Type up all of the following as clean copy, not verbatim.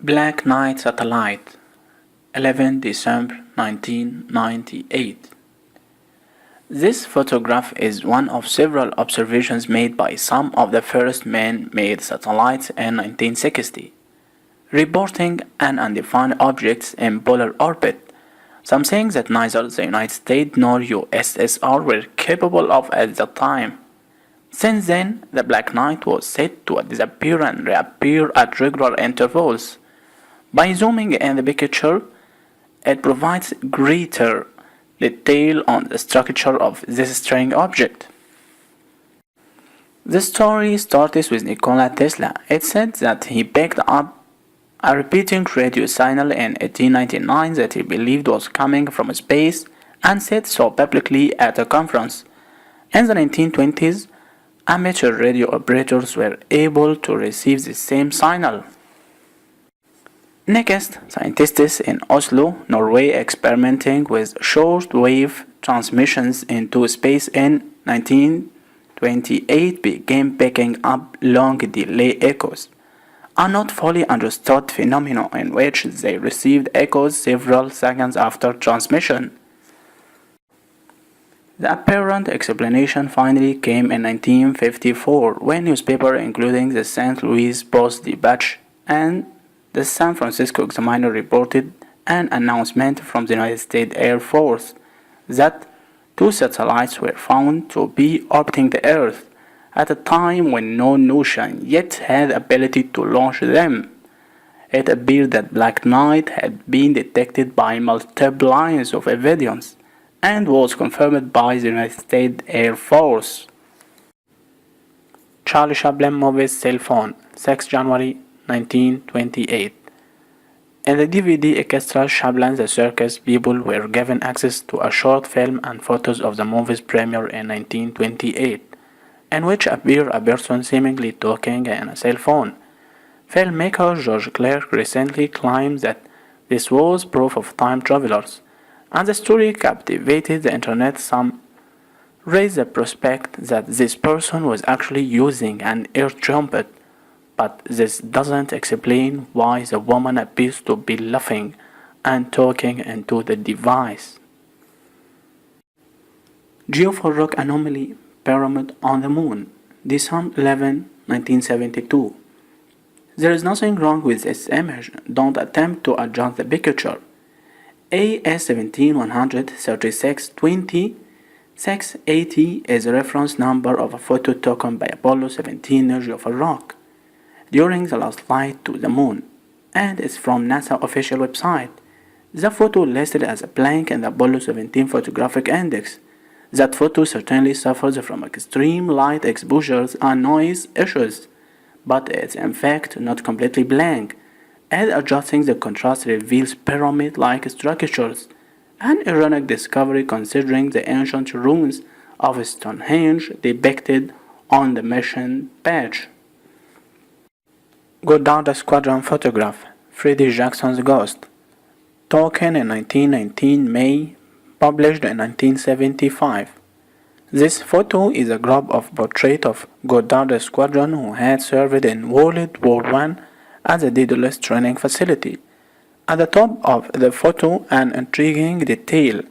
Black Knight Satellite, 11 December 1998. This photograph is one of several observations made by some of the first man-made satellites in 1960, reporting an undefined object in polar orbit, something that neither the United States nor USSR were capable of at the time. Since then, the Black Knight was said to disappear and reappear at regular intervals. By zooming in the picture, it provides greater detail on the structure of this strange object. The story starts with Nikola Tesla. It said that he picked up a repeating radio signal in 1899 that he believed was coming from space and said so publicly at a conference. In the 1920s, amateur radio operators were able to receive the same signal. Next, scientists in Oslo, Norway, experimenting with short-wave transmissions into space in 1928 began picking up long delay echoes, a not fully understood phenomenon in which they received echoes several seconds after transmission. The apparent explanation finally came in 1954 when newspapers including the St. Louis Post-Dispatch and the San Francisco Examiner reported an announcement from the United States Air Force that two satellites were found to be orbiting the Earth at a time when no nation yet had the ability to launch them. It appeared that Black Knight had been detected by multiple lines of evidence and was confirmed by the United States Air Force. Charlie Chaplin Movie's Cell Phone, 6 January 1928. In the DVD extra Chaplin the Circus, people were given access to a short film and photos of the movie's premiere in 1928, in which appeared a person seemingly talking in a cell phone. Filmmaker George Clerk recently claimed that this was proof of time travelers, and the story captivated the internet. Some raised the prospect that this person was actually using an air trumpet, but this doesn't explain why the woman appears to be laughing and talking into the device. Geophone Rock anomaly pyramid on the moon, December 11, 1972. There is nothing wrong with this image. Don't attempt to adjust the picture. AS17-136-20 680 is a reference number of a photo taken by Apollo 17 near Geophone Rock during the last flight to the moon, and is from NASA official website. The photo listed as a blank in the Apollo 17 photographic index. That photo certainly suffers from extreme light exposures and noise issues, but it's in fact not completely blank, as adjusting the contrast reveals pyramid-like structures, an ironic discovery considering the ancient ruins of Stonehenge depicted on the mission page. Goddard Squadron photograph, Freddy Jackson's ghost, taken in 1919 May, published in 1975. This photo is a group of portrait of Goddard Squadron who had served in World War I at the Daedalus training facility. At the top of the photo, an intriguing detail,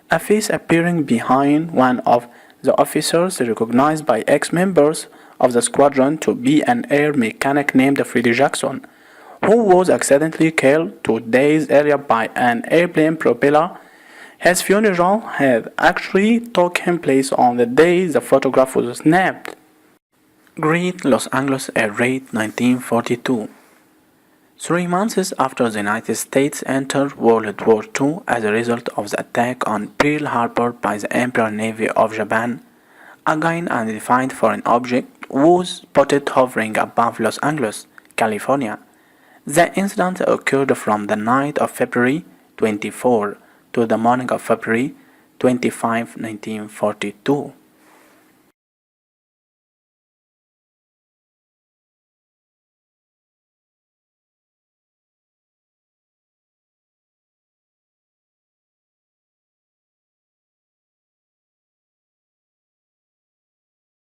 a face appearing behind one of the officers recognized by ex-members of the squadron to be an air mechanic named Freddy Jackson, who was accidentally killed 2 days earlier by an airplane propeller. His funeral had actually taken place on the day the photograph was snapped. Great Los Angeles Air Raid 1942. 3 months after the United States entered World War II as a result of the attack on Pearl Harbor by the Imperial Navy of Japan, again undefined foreign object was spotted hovering above Los Angeles, California. The incident occurred from the night of February 24 to the morning of February 25, 1942.